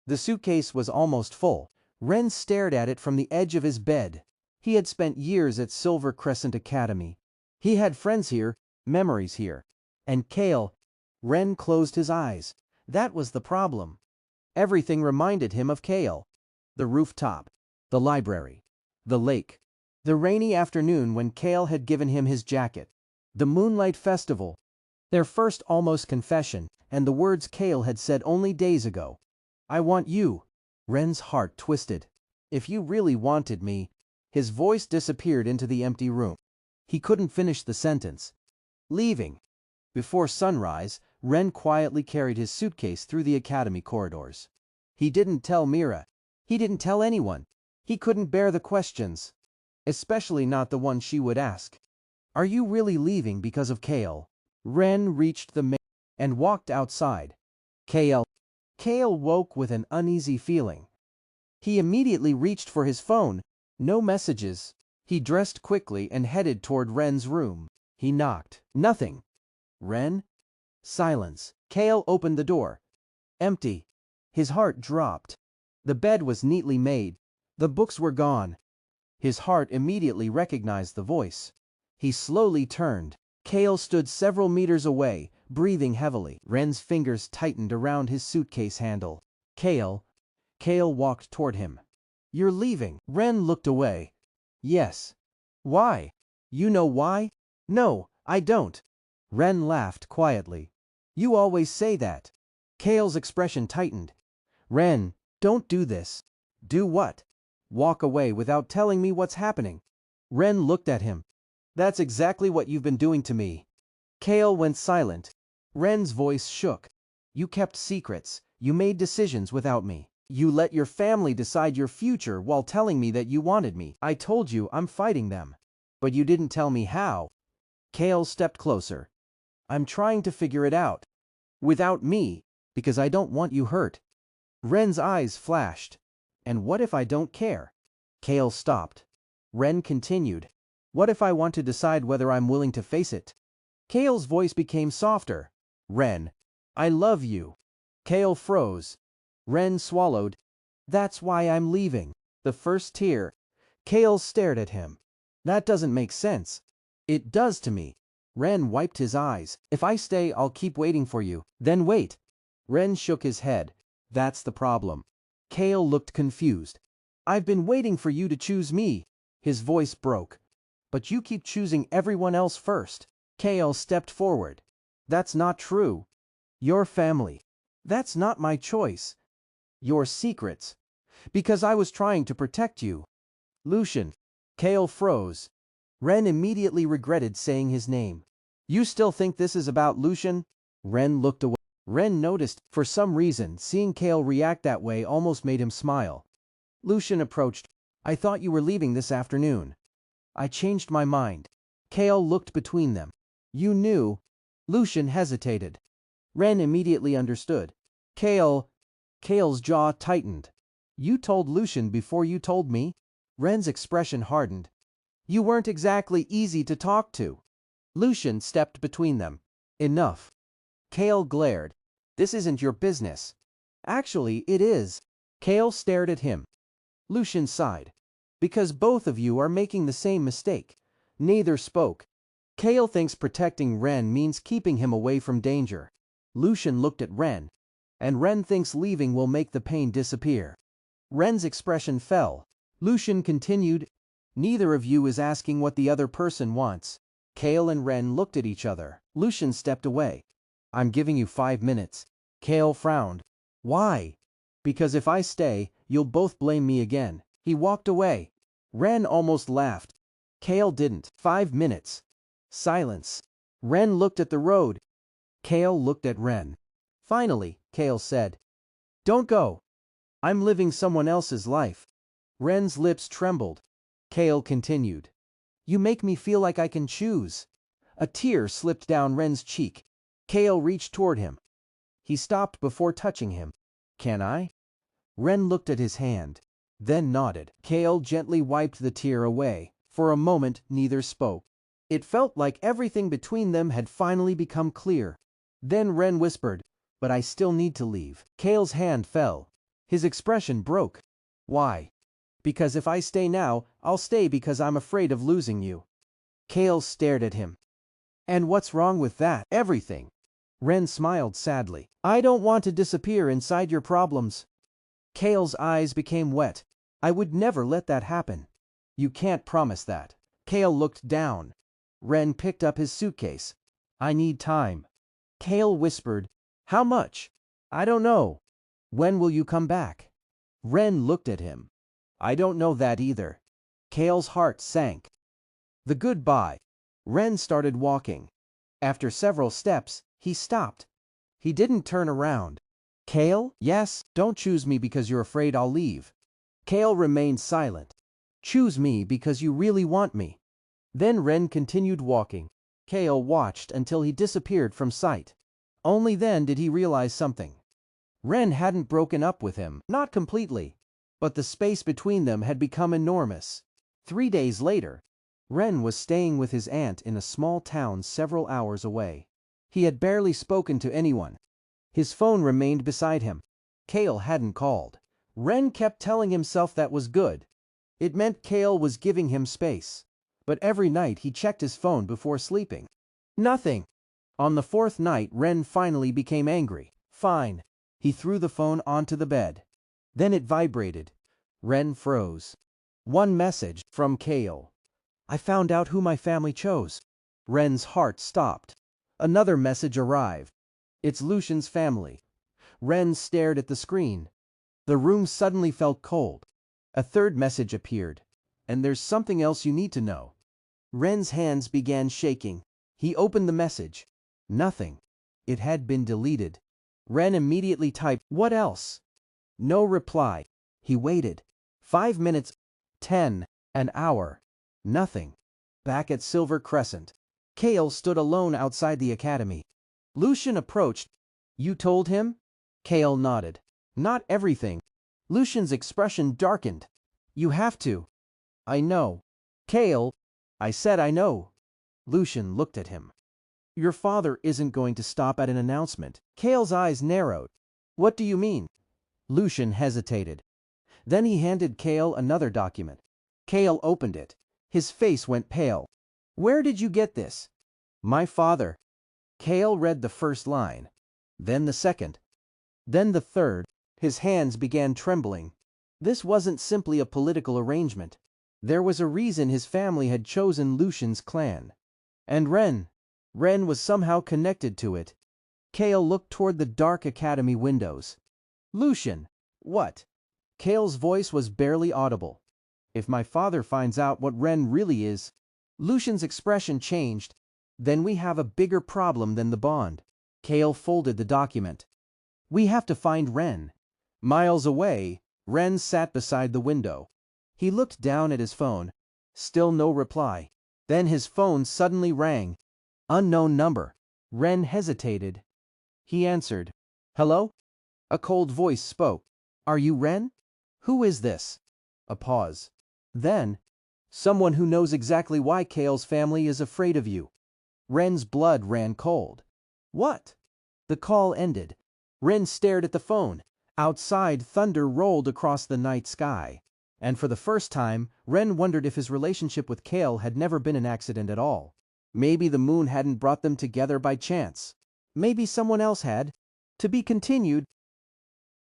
The suitcase was almost full. Ren stared at it from the edge of his bed. He had spent years at Silver Crescent Academy. He had friends here, memories here. And Kale. Ren closed his eyes. That was the problem. Everything reminded him of Kale. The rooftop, the library, the lake, the rainy afternoon when Kale had given him his jacket, the Moonlight Festival, their first almost confession, and the words Kale had said only days ago. I want you. Ren's heart twisted. If you really wanted me. His voice disappeared into the empty room. He couldn't finish the sentence. Leaving. Before sunrise, Ren quietly carried his suitcase through the academy corridors. He didn't tell Mira. He didn't tell anyone. He couldn't bear the questions. Especially not the one she would ask. Are you really leaving because of Kale? Ren reached the main and walked outside. Kale. Kale woke with an uneasy feeling. He immediately reached for his phone. No messages. He dressed quickly and headed toward Ren's room. He knocked. Nothing. Ren? Silence. Kale opened the door. Empty. His heart dropped. The bed was neatly made. The books were gone. His heart immediately recognized the voice. He slowly turned. Kale stood several meters away, breathing heavily. Ren's fingers tightened around his suitcase handle. Kale. Kale walked toward him. You're leaving. Ren looked away. Yes. Why? You know why? No, I don't. Ren laughed quietly. You always say that. Kale's expression tightened. Ren, don't do this. Do what? Walk away without telling me what's happening. Ren looked at him. That's exactly what you've been doing to me. Kale went silent. Ren's voice shook. You kept secrets. You made decisions without me. You let your family decide your future while telling me that you wanted me. I told you I'm fighting them. But you didn't tell me how. Kale stepped closer. I'm trying to figure it out. Without me, because I don't want you hurt. Ren's eyes flashed. And what if I don't care? Kale stopped. Ren continued. What if I want to decide whether I'm willing to face it? Kale's voice became softer. Ren, I love you. Kale froze. Ren swallowed. That's why I'm leaving. The first tear. Kale stared at him. That doesn't make sense. It does to me. Ren wiped his eyes. If I stay, I'll keep waiting for you. Then wait. Ren shook his head. That's the problem. Kale looked confused. I've been waiting for you to choose me. His voice broke. But you keep choosing everyone else first. Kale stepped forward. That's not true. Your family. That's not my choice. Your secrets. Because I was trying to protect you. Lucian. Kale froze. Ren immediately regretted saying his name. You still think this is about Lucian? Ren looked away. Ren noticed, for some reason, seeing Kale react that way almost made him smile. Lucian approached. I thought you were leaving this afternoon. I changed my mind. Kale looked between them. You knew. Lucian hesitated. Ren immediately understood. Kale's jaw tightened. You told Lucian before you told me? Ren's expression hardened. You weren't exactly easy to talk to. Lucian stepped between them. Enough. Kale glared. This isn't your business. Actually, it is. Kale stared at him. Lucian sighed. Because both of you are making the same mistake. Neither spoke. Kale thinks protecting Ren means keeping him away from danger. Lucian looked at Ren. And Ren thinks leaving will make the pain disappear. Ren's expression fell. Lucian continued. Neither of you is asking what the other person wants. Kale and Ren looked at each other. Lucian stepped away. I'm giving you 5 minutes. Kale frowned. Why? Because if I stay, you'll both blame me again. He walked away. Ren almost laughed. Kale didn't. 5 minutes. Silence. Ren looked at the road. Kale looked at Ren. Finally, Kale said, Don't go. I'm living someone else's life. Ren's lips trembled. Kale continued. You make me feel like I can choose. A tear slipped down Ren's cheek. Kale reached toward him. He stopped before touching him. Can I? Ren looked at his hand. Then nodded. Kale gently wiped the tear away. For a moment, neither spoke. It felt like everything between them had finally become clear. Then Ren whispered, But I still need to leave. Kale's hand fell. His expression broke. Why? Because if I stay now, I'll stay because I'm afraid of losing you. Kale stared at him. And what's wrong with that? Everything. Ren smiled sadly. I don't want to disappear inside your problems. Kale's eyes became wet. I would never let that happen. You can't promise that. Kale looked down. Ren picked up his suitcase. I need time. Kale whispered, how much? I don't know. When will you come back? Ren looked at him. I don't know that either. Kale's heart sank. The goodbye. Ren started walking. After several steps, he stopped. He didn't turn around. Kale? Yes, don't choose me because you're afraid I'll leave. Kale remained silent. Choose me because you really want me. Then Ren continued walking. Kale watched until he disappeared from sight. Only then did he realize something. Ren hadn't broken up with him, not completely, but the space between them had become enormous. 3 days later, Ren was staying with his aunt in a small town several hours away. He had barely spoken to anyone. His phone remained beside him. Kale hadn't called. Ren kept telling himself that was good. It meant Kale was giving him space. But every night he checked his phone before sleeping. Nothing. On the 4th night, Ren finally became angry. Fine. He threw the phone onto the bed. Then it vibrated. Ren froze. One message from Kale. I found out who my family chose. Ren's heart stopped. Another message arrived. It's Lucian's family. Ren stared at the screen. The room suddenly felt cold. A third message appeared. And there's something else you need to know. Ren's hands began shaking. He opened the message. Nothing. It had been deleted. Ren immediately typed, what else? No reply. He waited. 5 minutes. 10. An hour. Nothing. Back at Silver Crescent, Kale stood alone outside the academy. Lucian approached. You told him? Kale nodded. Not everything. Lucian's expression darkened. You have to. I know. Kale. I said I know. Lucian looked at him. Your father isn't going to stop at an announcement. Kale's eyes narrowed. What do you mean? Lucian hesitated. Then he handed Kale another document. Kale opened it. His face went pale. Where did you get this? My father. Kale read the first line. Then the second. Then the third. His hands began trembling. This wasn't simply a political arrangement. There was a reason his family had chosen Lucian's clan. And Ren was somehow connected to it. Kale looked toward the dark academy windows. Lucian. What? Kale's voice was barely audible. If my father finds out what Ren really is. Lucian's expression changed. Then we have a bigger problem than the bond. Kale folded the document. We have to find Ren. Miles away, Ren sat beside the window. He looked down at his phone. Still no reply. Then his phone suddenly rang. Unknown number. Ren hesitated. He answered. Hello? A cold voice spoke. Are you Ren? Who is this? A pause. Then, someone who knows exactly why Kale's family is afraid of you. Ren's blood ran cold. What? The call ended. Ren stared at the phone. Outside, thunder rolled across the night sky. And for the first time, Ren wondered if his relationship with Kale had never been an accident at all. Maybe the moon hadn't brought them together by chance. Maybe someone else had. To be continued.